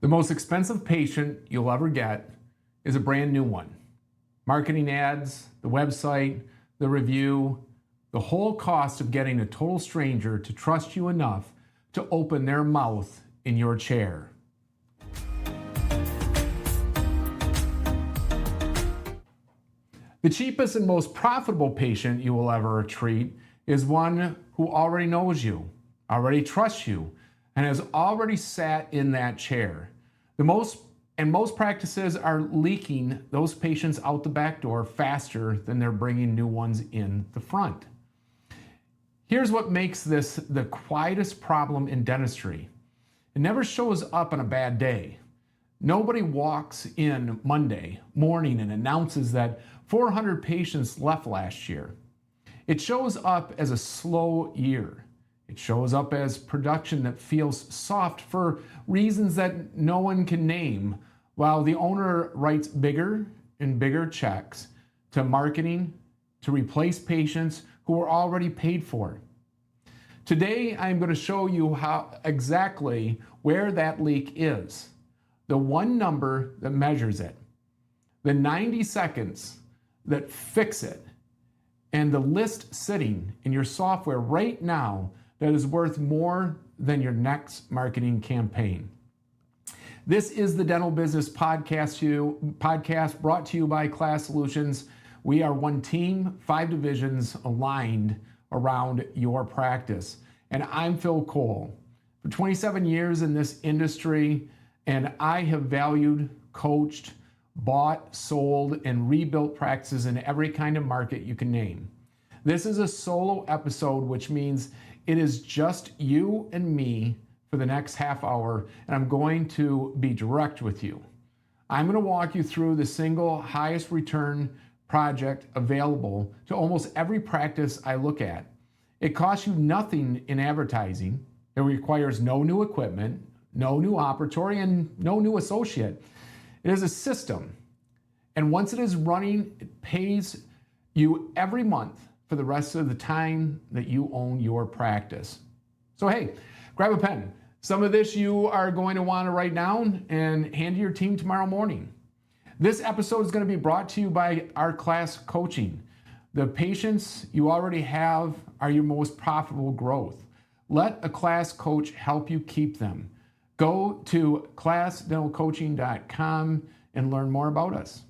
The most expensive patient you'll ever get is a brand new one. Marketing ads, the website, the review, the whole cost of getting a total stranger to trust you enough to open their mouth in your chair. The cheapest and most profitable patient you will ever treat is one who already knows you, already trusts you, and has already sat in that chair. Most practices are leaking those patients out the back door faster than they're bringing new ones in the front. Here's what makes this the quietest problem in dentistry. It never shows up on a bad day. Nobody walks in Monday morning and announces that 400 patients left last year. It shows up as a slow year. It shows up as production that feels soft for reasons that no one can name, while the owner writes bigger and bigger checks to marketing to replace patients who are already paid for. Today, I'm going to show you exactly where that leak is, the one number that measures it, the 90 seconds that fix it, and the list sitting in your software right now that is worth more than your next marketing campaign. This is the Dental Business Podcast brought to you by KLAS Solutions. We are one team, 5 divisions aligned around your practice. And I'm Phil Cole. For 27 years in this industry, and I have valued, coached, bought, sold, and rebuilt practices in every kind of market you can name. This is a solo episode, which means it is just you and me for the next half hour, and I'm going to be direct with you. I'm going to walk you through the single highest return project available to almost every practice I look at. It costs you nothing in advertising. It requires no new equipment, no new operatory, and no new associate. It is a system, and once it is running, it pays you every month for the rest of the time that you own your practice. So hey, grab a pen. Some of this you are going to want to write down and hand to your team tomorrow morning. This episode is going to be brought to you by our KLAS coaching. The patients you already have are your most profitable growth. Let a KLAS coach help you keep them. Go to KLASdentalcoaching.com and learn more about us.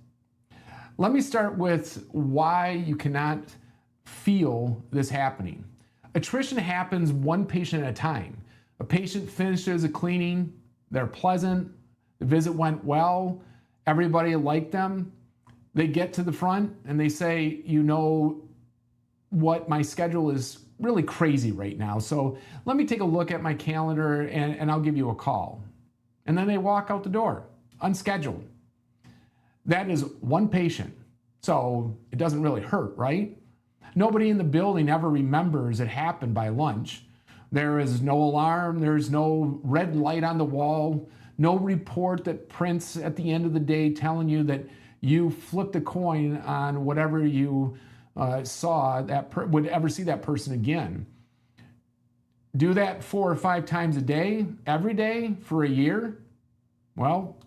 Let me start with why you cannot feel this happening. Attrition happens one patient at a time. A patient finishes a cleaning, they're pleasant, the visit went well, everybody liked them. They get to the front and they say, you know what, my schedule is really crazy right now, so let me take a look at my calendar and I'll give you a call. And then they walk out the door, unscheduled. That is one patient, so it doesn't really hurt, right? Nobody in the building ever remembers it happened by lunch. There is no alarm, there's no red light on the wall, no report that prints at the end of the day telling you that you flipped a coin on whatever you saw, would ever see that person again. Do that 4 or 5 times a day, every day for a year? Well,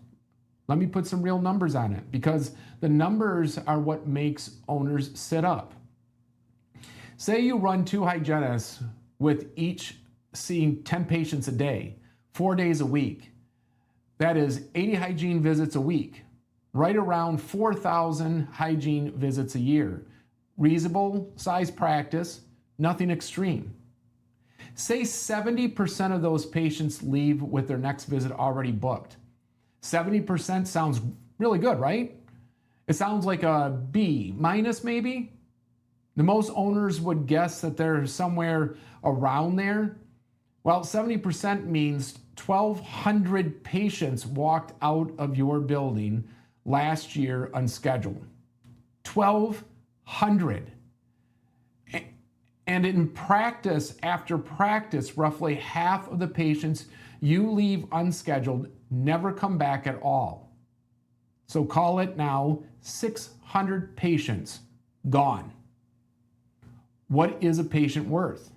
let me put some real numbers on it, because the numbers are what makes owners sit up. Say you run 2 hygienists with each seeing 10 patients a day, 4 days a week. That is 80 hygiene visits a week, right around 4,000 hygiene visits a year. Reasonable size practice, nothing extreme. Say 70% of those patients leave with their next visit already booked. 70% sounds really good, right? It sounds like a B minus maybe. The most owners would guess that they're somewhere around there. Well, 70% means 1,200 patients walked out of your building last year unscheduled. 1,200. And in practice after practice, roughly half of the patients you leave unscheduled never come back at all. So call it now 600 patients gone. What is a patient worth?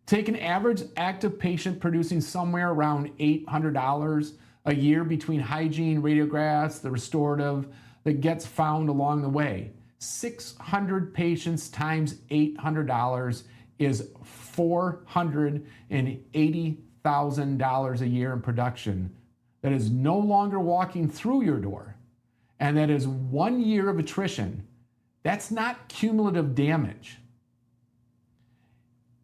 Take an average active patient producing somewhere around $800 a year between hygiene, radiographs, the restorative that gets found along the way. 600 patients times $800 is $480,000 a year in production that is no longer walking through your door. And that is 1 year of attrition. That's not cumulative damage.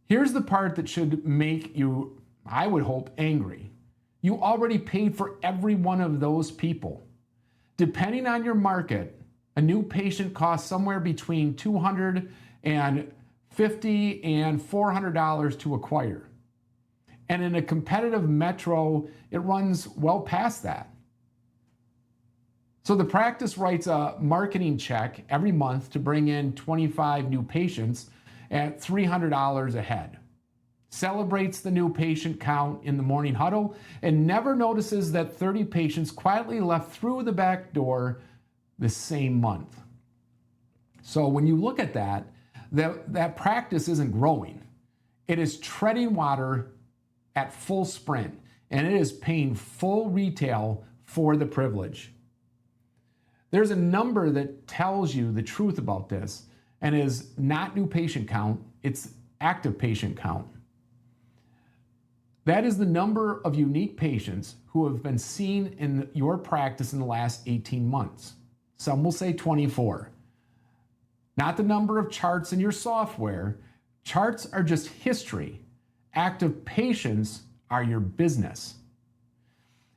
Here's the part that should make you, I would hope, angry. You already paid for every one of those people. Depending on your market, a new patient costs somewhere between $250 and $400 to acquire. And in a competitive metro, it runs well past that. So the practice writes a marketing check every month to bring in 25 new patients at $300 a head. Celebrates the new patient count in the morning huddle and never notices that 30 patients quietly left through the back door the same month. So when you look at that practice isn't growing. It is treading water at full sprint, and it is paying full retail for the privilege. There's a number that tells you the truth about this and is not new patient count, it's active patient count. That is the number of unique patients who have been seen in your practice in the last 18 months. Some will say 24. Not the number of charts in your software. Charts are just history. Active patients are your business.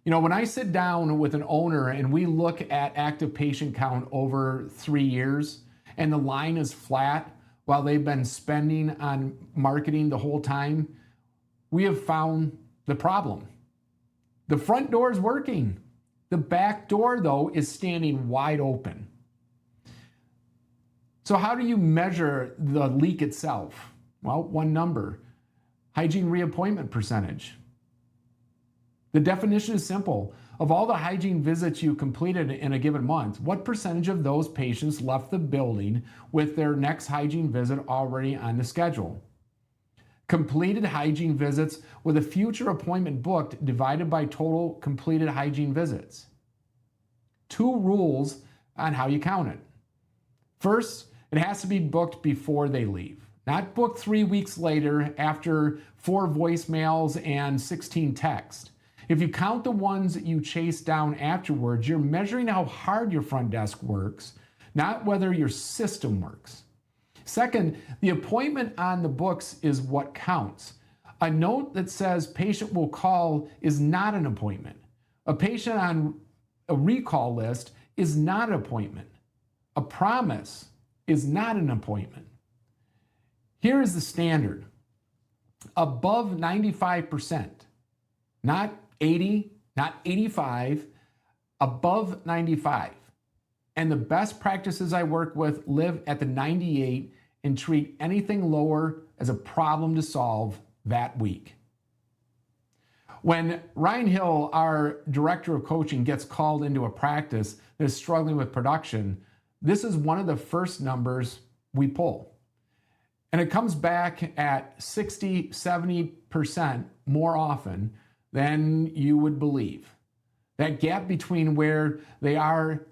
You know, when I sit down with an owner and we look at active patient count over 3 years and the line is flat while they've been spending on marketing the whole time, we have found the problem. The front door is working. The back door, though, is standing wide open. So how do you measure the leak itself? Well, one number, hygiene reappointment percentage. The definition is simple. Of all the hygiene visits you completed in a given month, what percentage of those patients left the building with their next hygiene visit already on the schedule? Completed hygiene visits with a future appointment booked divided by total completed hygiene visits. 2 rules on how you count it. First, it has to be booked before they leave, not booked 3 weeks later after 4 voicemails and 16 texts. If you count the ones that you chase down afterwards, you're measuring how hard your front desk works, not whether your system works. Second, the appointment on the books is what counts. A note that says patient will call is not an appointment. A patient on a recall list is not an appointment. A promise is not an appointment. Here is the standard. Above 95%, not 80, not 85, above 95. And the best practices I work with live at the 98 and treat anything lower as a problem to solve that week. When Ryan Hill, our director of coaching, gets called into a practice that is struggling with production, this is one of the first numbers we pull. And it comes back at 60, 70% more often than you would believe. That gap between where they are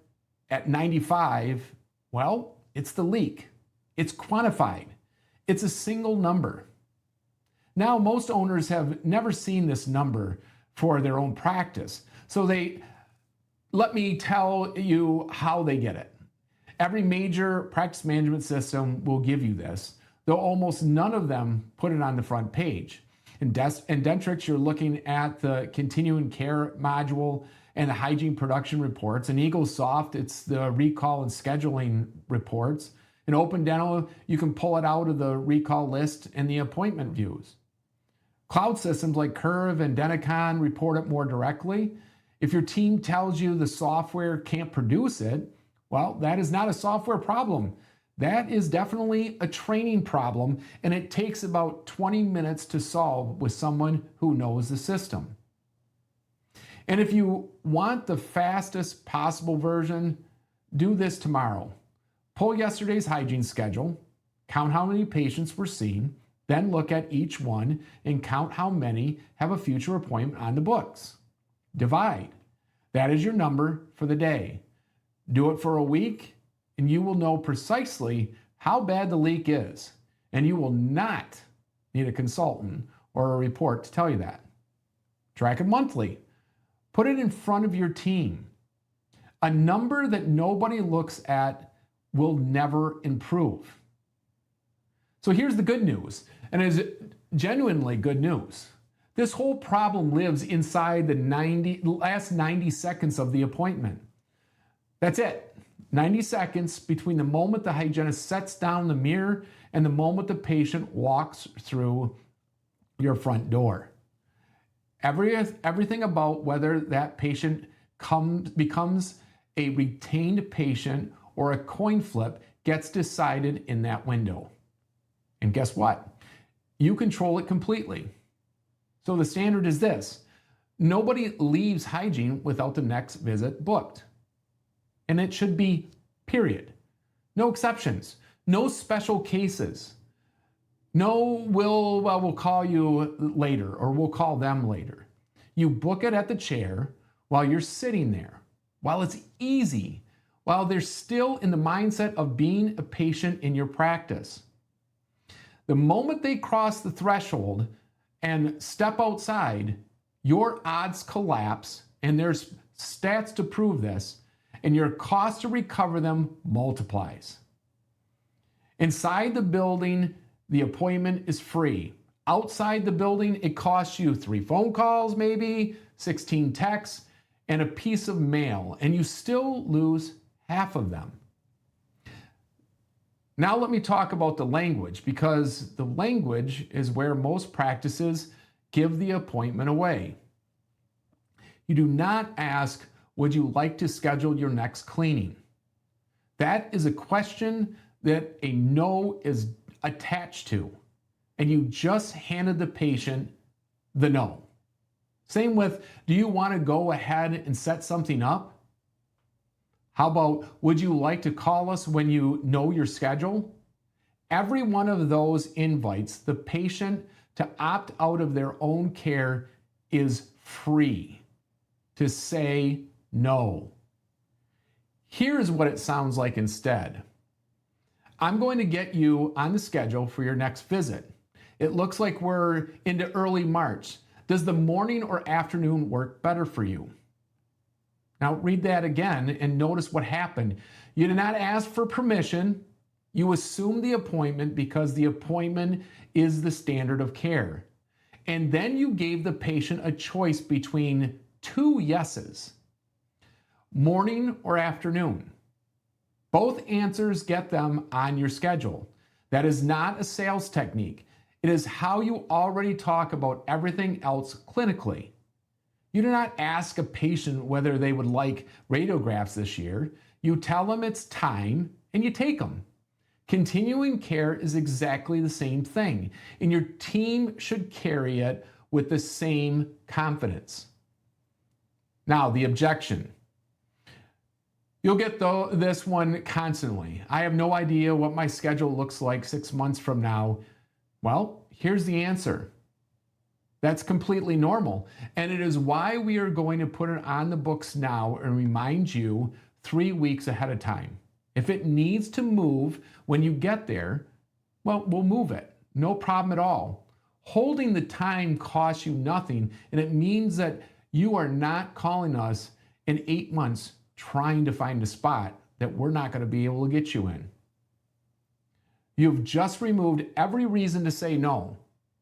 at 95, well, it's the leak. It's quantified. It's a single number. Now, most owners have never seen this number for their own practice. So let me tell you how they get it. Every major practice management system will give you this, though almost none of them put it on the front page. In Dentrix, you're looking at the continuing care module and the hygiene production reports. In EagleSoft, it's the recall and scheduling reports. In Open Dental, you can pull it out of the recall list and the appointment views. Cloud systems like Curve and Denticon report it more directly. If your team tells you the software can't produce it, well, that is not a software problem. That is definitely a training problem, and it takes about 20 minutes to solve with someone who knows the system. And if you want the fastest possible version, do this tomorrow. Pull yesterday's hygiene schedule, count how many patients were seen, then look at each one and count how many have a future appointment on the books. Divide. That is your number for the day. Do it for a week, and you will know precisely how bad the leak is, and you will not need a consultant or a report to tell you that. Track it monthly. Put it in front of your team. A number that nobody looks at will never improve. So here's the good news, and it is genuinely good news. This whole problem lives inside the last 90 seconds of the appointment. That's it. 90 seconds between the moment the hygienist sets down the mirror and the moment the patient walks through your front door. Everything about whether that patient becomes a retained patient or a coin flip gets decided in that window. And guess what? You control it completely. So the standard is this: nobody leaves hygiene without the next visit booked. And it should be, period. No exceptions, no special cases. No, we'll call you later, or we'll call them later. You book it at the chair while you're sitting there, while it's easy, while they're still in the mindset of being a patient in your practice. The moment they cross the threshold and step outside, your odds collapse, and there's stats to prove this, and your cost to recover them multiplies. Inside the building, the appointment is free. Outside the building, it costs you 3 phone calls, maybe 16 texts, and a piece of mail, and you still lose half of them. Now let me talk about the language, because the language is where most practices give the appointment away. You do not ask, would you like to schedule your next cleaning? That is a question that a no is attached to, and you just handed the patient the no. Same with, do you want to go ahead and set something up? How about, would you like to call us when you know your schedule? Every one of those invites the patient to opt out of their own care is free to say no. Here's what it sounds like instead. I'm going to get you on the schedule for your next visit. It looks like we're into early March. Does the morning or afternoon work better for you? Now read that again and notice what happened. You did not ask for permission. You assumed the appointment because the appointment is the standard of care. And then you gave the patient a choice between 2 yeses, morning or afternoon. Both answers get them on your schedule. That is not a sales technique. It is how you already talk about everything else clinically. You do not ask a patient whether they would like radiographs this year. You tell them it's time and you take them. Continuing care is exactly the same thing, and your team should carry it with the same confidence. Now, the objection. You'll get this one constantly. I have no idea what my schedule looks like 6 months from now. Well, here's the answer. That's completely normal. And it is why we are going to put it on the books now and remind you 3 weeks ahead of time. If it needs to move when you get there, well, we'll move it. No problem at all. Holding the time costs you nothing, and it means that you are not calling us in 8 months trying to find a spot that we're not going to be able to get you in. You've just removed every reason to say no.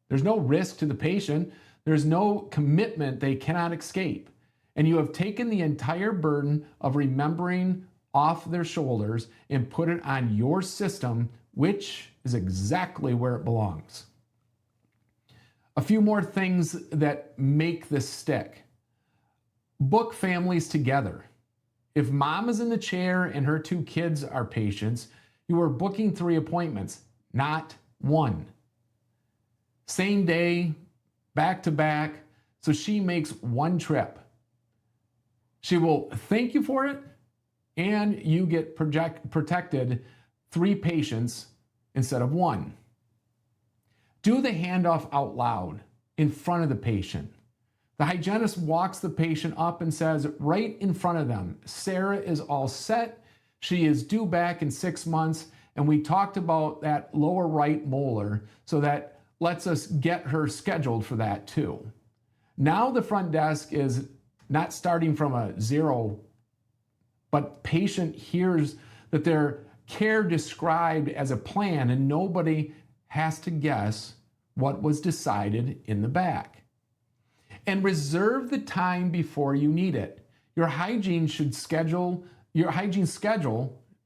There's no risk to the patient. There's no commitment they cannot escape. And you have taken the entire burden of remembering off their shoulders and put it on your system, which is exactly where it belongs. A few more things that make this stick. Book families together. If mom is in the chair and her 2 kids are patients, you are booking 3 appointments, not 1. Same day, back to back, so she makes 1 trip. She will thank you for it, and you get protected 3 patients instead of 1. Do the handoff out loud in front of the patient. The hygienist walks the patient up and says right in front of them, Sarah is all set. She is due back in 6 months. And we talked about that lower right molar, so that lets us get her scheduled for that too. Now the front desk is not starting from a zero, but patient hears that their care described as a plan and nobody has to guess what was decided in the back. And reserve the time before you need it. Your hygiene schedule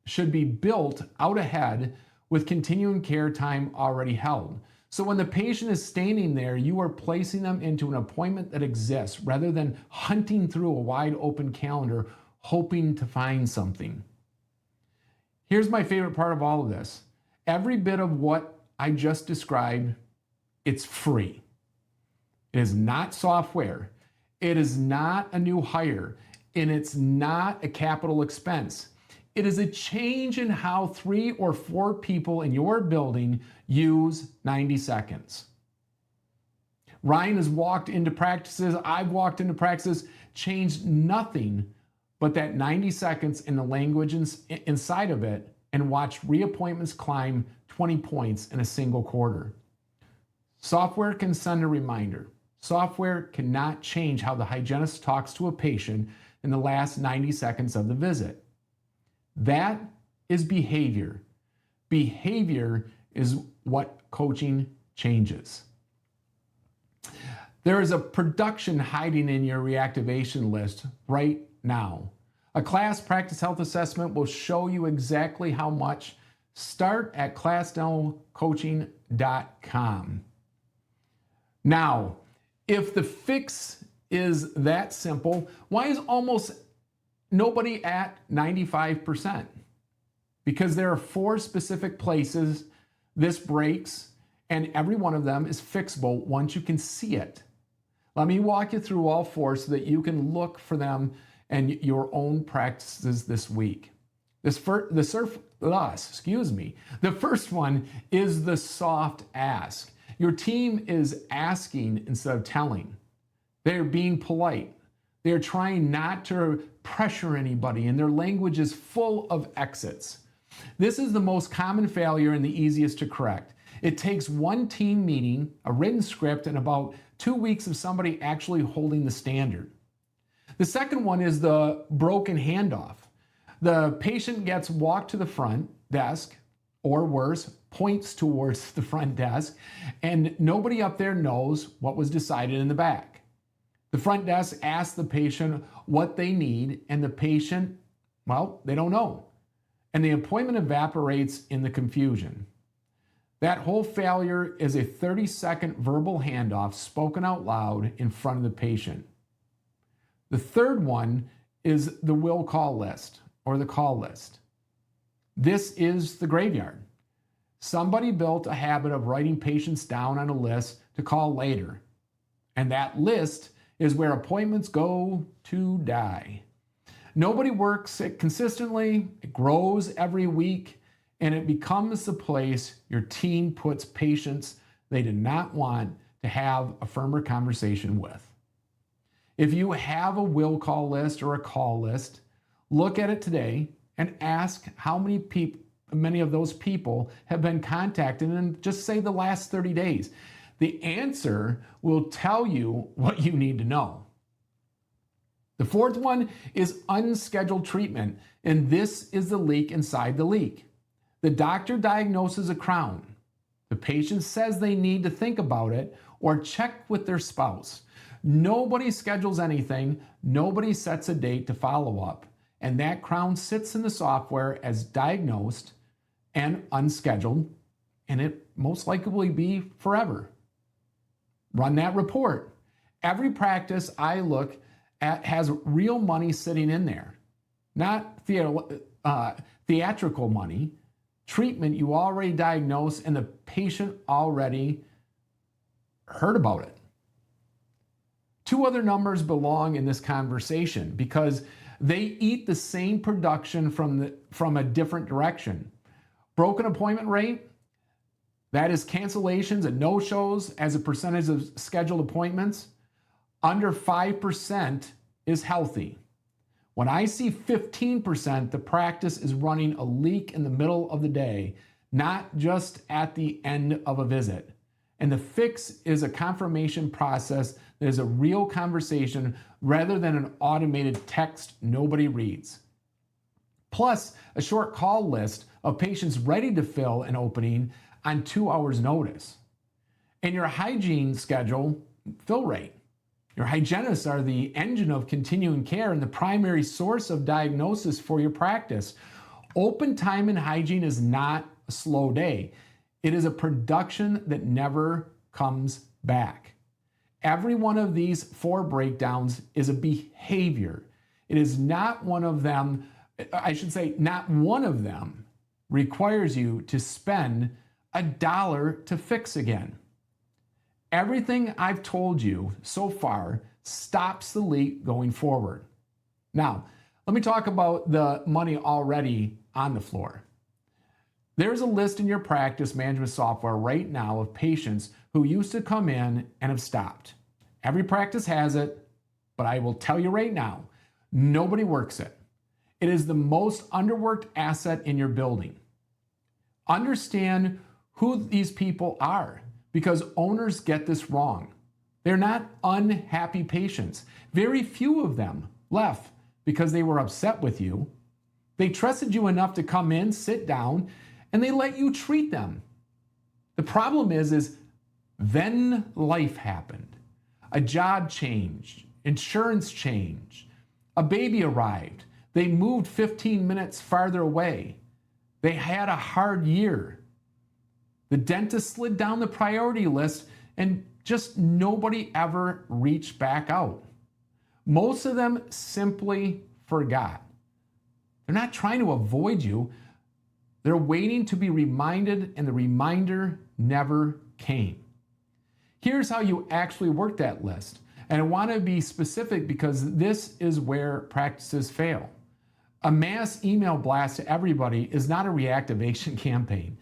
should be built out ahead with continuing care time already held. So when the patient is standing there, you are placing them into an appointment that exists rather than hunting through a wide open calendar hoping to find something. Here's my favorite part of all of this. Every bit of what I just described, it's free. It is not software. It is not a new hire, and it's not a capital expense. It is a change in how 3 or 4 people in your building use 90 seconds. Ryan has walked into practices, I've walked into practices, changed nothing but that 90 seconds in the language inside of it, and watched reappointments climb 20 points in a single quarter. Software can send a reminder. Software cannot change how the hygienist talks to a patient in the last 90 seconds of the visit. That is behavior. Behavior is what coaching changes. There is a production hiding in your reactivation list right now. A KLAS practice health assessment will show you exactly how much. Start at KLASdentalcoaching.com. Now, if the fix is that simple, why is almost nobody at 95%? Because there are 4 specific places this breaks, and every one of them is fixable once you can see it. Let me walk you through all 4 so that you can look for them and your own practices this week. The first one is the soft ask. Your team is asking instead of telling. They're being polite. They're trying not to pressure anybody, and their language is full of exits. This is the most common failure and the easiest to correct. It takes 1 team meeting, a written script, and about 2 weeks of somebody actually holding the standard. The second one is the broken handoff. The patient gets walked to the front desk, or worse, points towards the front desk, and nobody up there knows what was decided in the back. The front desk asks the patient what they need, and the patient, well, they don't know. And the appointment evaporates in the confusion. That whole failure is a 30-second verbal handoff spoken out loud in front of the patient. The third one is the will call list, or the call list. This is the graveyard. Somebody built a habit of writing patients down on a list to call later. And that list is where appointments go to die. Nobody works it consistently, it grows every week, and it becomes the place your team puts patients they did not want to have a firmer conversation with. If you have a will call list or a call list, look at it today and ask how many of those people have been contacted in just say the last 30 days. The answer will tell you what you need to know. The fourth one is unscheduled treatment, and this is the leak inside the leak. The doctor diagnoses a crown. The patient says they need to think about it or check with their spouse. Nobody schedules anything, nobody sets a date to follow up, and that crown sits in the software as diagnosed and unscheduled, and it most likely will be forever. Run that report. Every practice I look at has real money sitting in there, not theatrical money, treatment you already diagnosed and the patient already heard about it. 2 other numbers belong in this conversation because they eat the same production from a different direction. Broken appointment rate, that is cancellations and no-shows as a percentage of scheduled appointments. Under 5% is healthy. When I see 15%, the practice is running a leak in the middle of the day, not just at the end of a visit. And the fix is a confirmation process that is a real conversation rather than an automated text nobody reads. Plus, a short call list of patients ready to fill an opening on 2 hours' notice. And your hygiene schedule, fill rate. Your hygienists are the engine of continuing care and the primary source of diagnosis for your practice. Open time in hygiene is not a slow day. It is a production that never comes back. Every one of these 4 breakdowns is a behavior. It is not one of them, not one of them requires you to spend $1 to fix again. Everything I've told you so far stops the leak going forward. Now, let me talk about the money already on the floor. There's a list in your practice management software right now of patients who used to come in and have stopped. Every practice has it, but I will tell you right now, nobody works it. It is the most underworked asset in your building. Understand who these people are, because owners get this wrong. They're not unhappy patients. Very few of them left because they were upset with you. They trusted you enough to come in, sit down, and they let you treat them. The problem is then life happened. A job changed, insurance changed, a baby arrived, they moved 15 minutes farther away, they had a hard year. The dentist slid down the priority list and just nobody ever reached back out. Most of them simply forgot. They're not trying to avoid you. They're waiting to be reminded, and the reminder never came. Here's how you actually work that list. And I want to be specific because this is where practices fail. A mass email blast to everybody is not a reactivation campaign.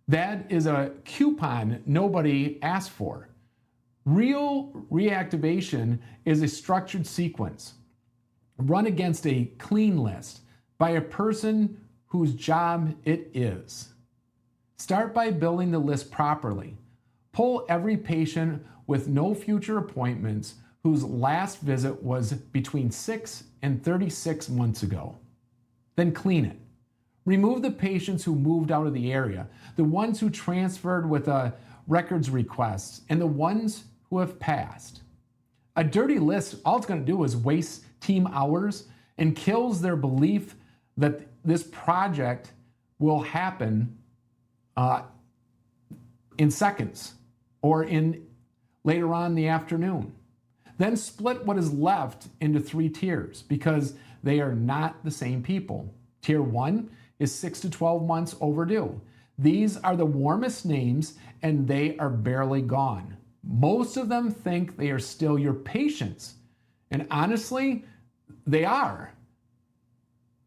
That is a coupon nobody asked for. Real reactivation is a structured sequence run against a clean list by a person whose job it is. Start by building the list properly. Pull every patient with no future appointments whose last visit was between 6 and 36 months ago. Then clean it. Remove the patients who moved out of the area, the ones who transferred with a records request, and the ones who have passed. A dirty list, all it's going to do is waste team hours and kills their belief that this project will happen in seconds or in later on in the afternoon. Then split what is left into 3 tiers because they are not the same people. Tier 1 is 6 to 12 months overdue. These are the warmest names and they are barely gone. Most of them think they are still your patients. And honestly, they are.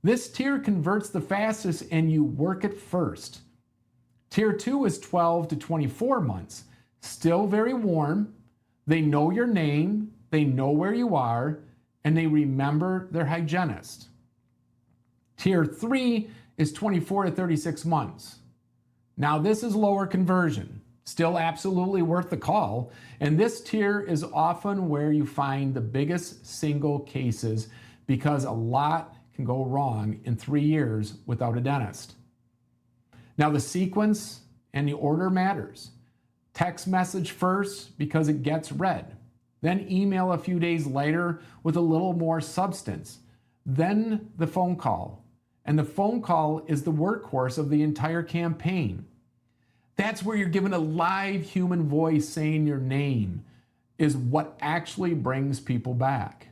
This tier converts the fastest and you work it first. Tier 2 is 12 to 24 months. Still very warm. They know your name, they know where you are, and they remember their hygienist. Tier 3 is 24 to 36 months. Now this is lower conversion, still absolutely worth the call, and this tier is often where you find the biggest single cases because a lot can go wrong in 3 years without a dentist. Now the sequence and the order matters. Text message first because it gets read. Then email a few days later with a little more substance. Then the phone call. And the phone call is the workhorse of the entire campaign. That's where you're given a live human voice saying your name is what actually brings people back.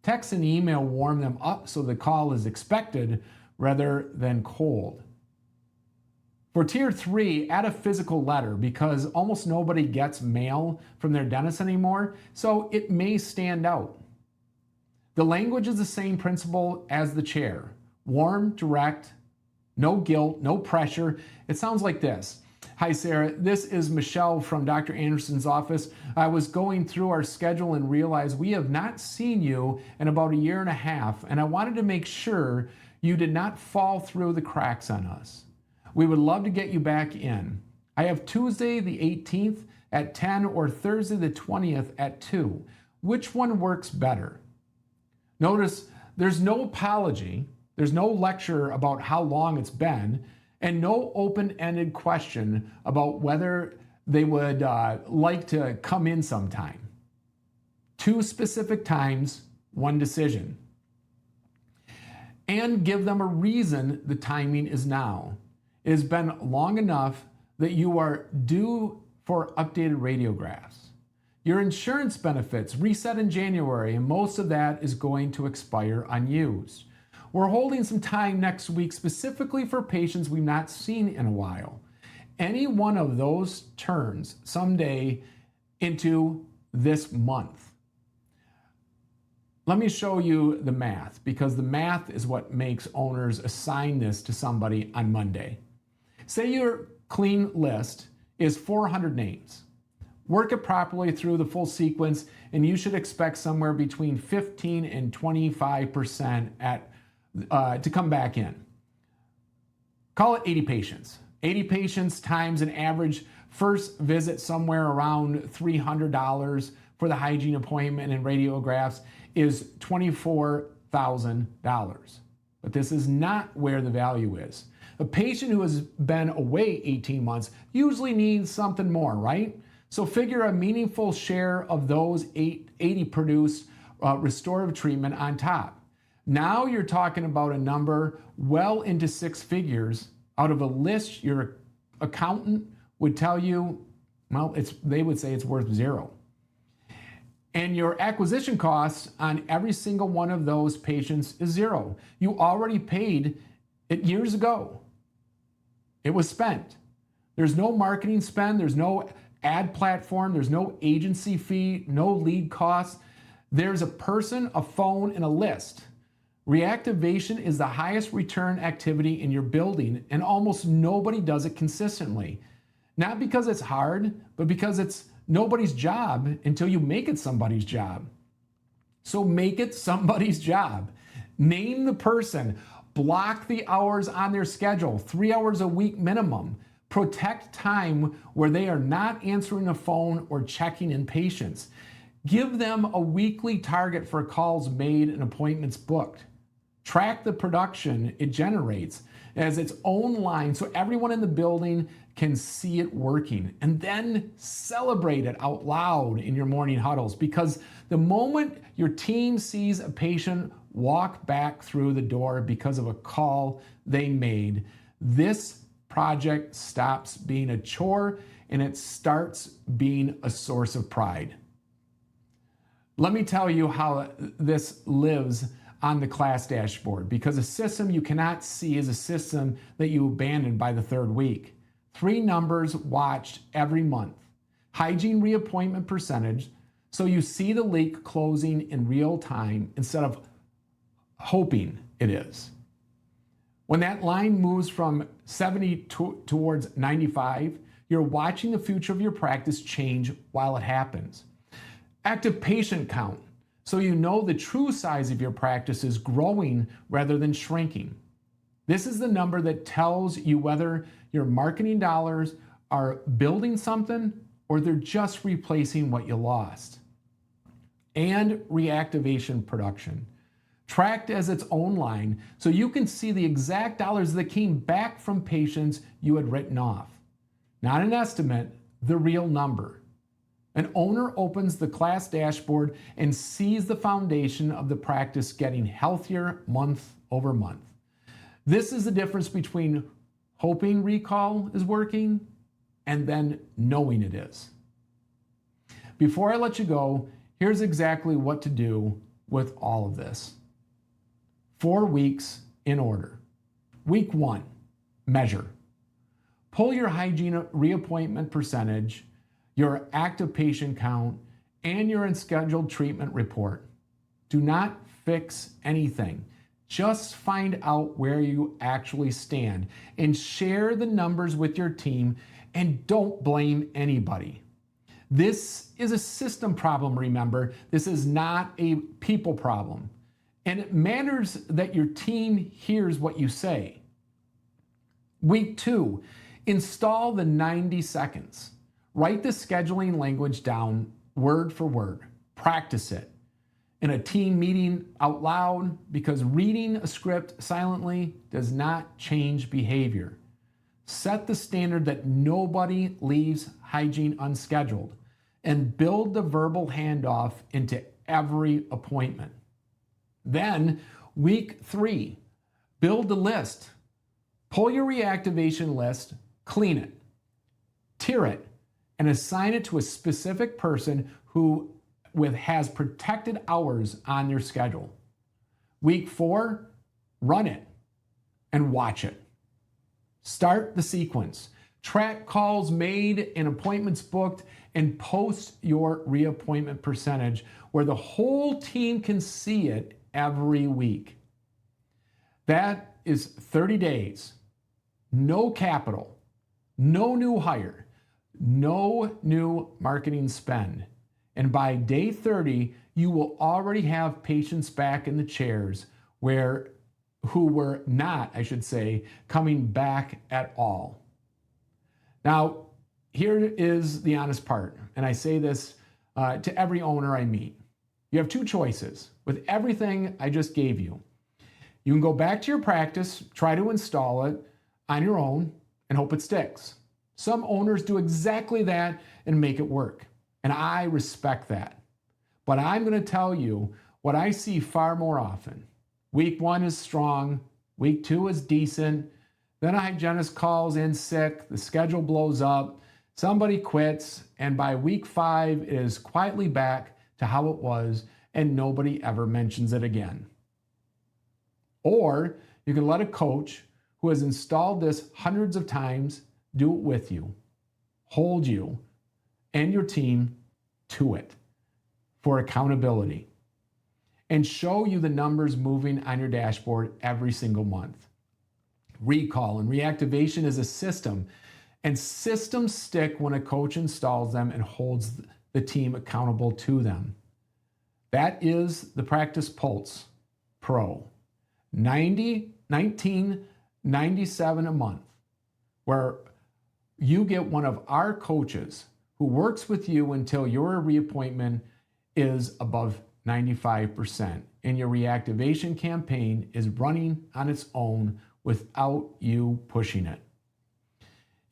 Text and email warm them up so the call is expected rather than cold. For Tier 3, add a physical letter because almost nobody gets mail from their dentist anymore, so it may stand out. The language is the same principle as the chair. Warm, direct, no guilt, no pressure. It sounds like this. Hi, Sarah. This is Michelle from Dr. Anderson's office. I was going through our schedule and realized we have not seen you in about a year and a half, and I wanted to make sure you did not fall through the cracks on us. We would love to get you back in. I have Tuesday the 18th at 10 or Thursday the 20th at 2. Which one works better? Notice there's no apology, there's no lecture about how long it's been, and no open-ended question about whether they would like to come in sometime. 2 specific times, 1 decision. And give them a reason the timing is now. It has been long enough that you are due for updated radiographs. Your insurance benefits reset in January, and most of that is going to expire unused. We're holding some time next week specifically for patients we've not seen in a while. Any one of those turns someday into this month. Let me show you the math, because the math is what makes owners assign this to somebody on Monday. Say your clean list is 400 names. Work it properly through the full sequence, and you should expect somewhere between 15 and 25% to come back in. Call it 80 patients. 80 patients times an average first visit somewhere around $300 for the hygiene appointment and radiographs is $24,000. But this is not where the value is. A patient who has been away 18 months usually needs something more, right? So figure a meaningful share of those 80 produce restorative treatment on top. Now you're talking about a number well into 6 figures out of a list your accountant would tell you, well, they would say it's worth 0. And your acquisition costs on every single one of those patients is 0. You already paid it years ago. It was spent. There's no marketing spend, there's no ad platform, there's no agency fee, no lead costs. There's a person, a phone, and a list. Reactivation is the highest return activity in your building, and almost nobody does it consistently. Not because it's hard, but because it's nobody's job until you make it somebody's job. So make it somebody's job. Name the person. Block the hours on their schedule, 3 hours a week minimum. Protect time where they are not answering the phone or checking in patients. Give them a weekly target for calls made and appointments booked. Track the production it generates as its own line so everyone in the building can see it working, and then celebrate it out loud in your morning huddles, because the moment your team sees a patient walk back through the door because of a call they made, this project stops being a chore and it starts being a source of pride. Let me tell you how this lives on the KLAS dashboard, because a system you cannot see is a system that you abandoned by the 3rd week. 3 numbers watched every month. Hygiene reappointment percentage, so you see the leak closing in real time instead of hoping it is. When that line moves from 70 towards 95, you're watching the future of your practice change while it happens. Active patient count, so you know the true size of your practice is growing rather than shrinking. This is the number that tells you whether your marketing dollars are building something or they're just replacing what you lost. And reactivation production, tracked as its own line, so you can see the exact dollars that came back from patients you had written off. Not an estimate, the real number. An owner opens the KLAS dashboard and sees the foundation of the practice getting healthier month over month. This is the difference between hoping recall is working and then knowing it is. Before I let you go, here's exactly what to do with all of this. 4 weeks in order. Week 1, measure. Pull your hygiene reappointment percentage, your active patient count, and your unscheduled treatment report. Do not fix anything. Just find out where you actually stand and share the numbers with your team And don't blame anybody. This is a system problem, remember. This is not a people problem. And it matters that your team hears what you say. Week 2, install the 90 seconds. Write the scheduling language down word for word. Practice it in a team meeting out loud, because reading a script silently does not change behavior. Set the standard that nobody leaves hygiene unscheduled, and build the verbal handoff into every appointment. Then, week 3, build the list. Pull your reactivation list, clean it, tier it, and assign it to a specific person who has protected hours on their schedule. Week 4, run it and watch it. Start the sequence. Track calls made and appointments booked, and post your reappointment percentage where the whole team can see it every week. That is 30 days. No capital, no new hire, no new marketing spend. And by day 30, you will already have patients back in the chairs who were not, I should say, coming back at all. Now, here is the honest part, and I say this to every owner I meet. You have 2 choices with everything I just gave you. You can go back to your practice, try to install it on your own, and hope it sticks. Some owners do exactly that and make it work, and I respect that. But I'm going to tell you what I see far more often. Week 1 is strong, week 2 is decent, then a hygienist calls in sick, the schedule blows up, somebody quits, and by week 5 it is quietly back to how it was, and nobody ever mentions it again. Or you can let a coach who has installed this hundreds of times do it with you, hold you and your team to it for accountability, and show you the numbers moving on your dashboard every single month. Recall and reactivation is a system, and systems stick when a coach installs them and holds the team accountable to them. That is the Practice Pulse Pro. $19.97 a month, where you get one of our coaches who works with you until your reappointment is above 95%, and your reactivation campaign is running on its own without you pushing it.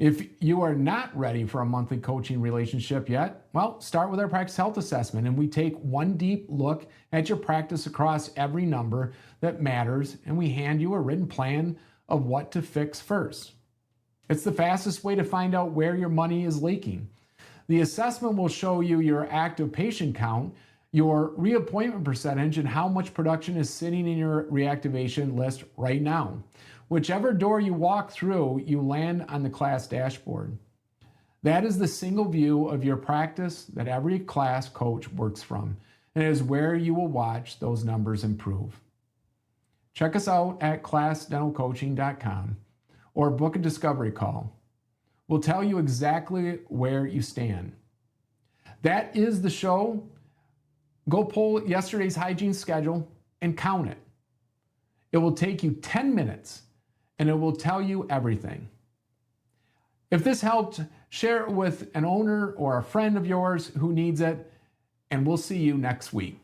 If you are not ready for a monthly coaching relationship yet, well, start with our practice health assessment, and we take one deep look at your practice across every number that matters, and we hand you a written plan of what to fix first. It's the fastest way to find out where your money is leaking. The assessment will show you your active patient count, your reappointment percentage, and how much production is sitting in your reactivation list right now. Whichever door you walk through, you land on the KLAS dashboard. That is the single view of your practice that every KLAS coach works from, and it is where you will watch those numbers improve. Check us out at KLASdentalcoaching.com or book a discovery call. We'll tell you exactly where you stand. That is the show. Go pull yesterday's hygiene schedule and count it. It will take you 10 minutes, and it will tell you everything. If this helped, share it with an owner or a friend of yours who needs it, and we'll see you next week.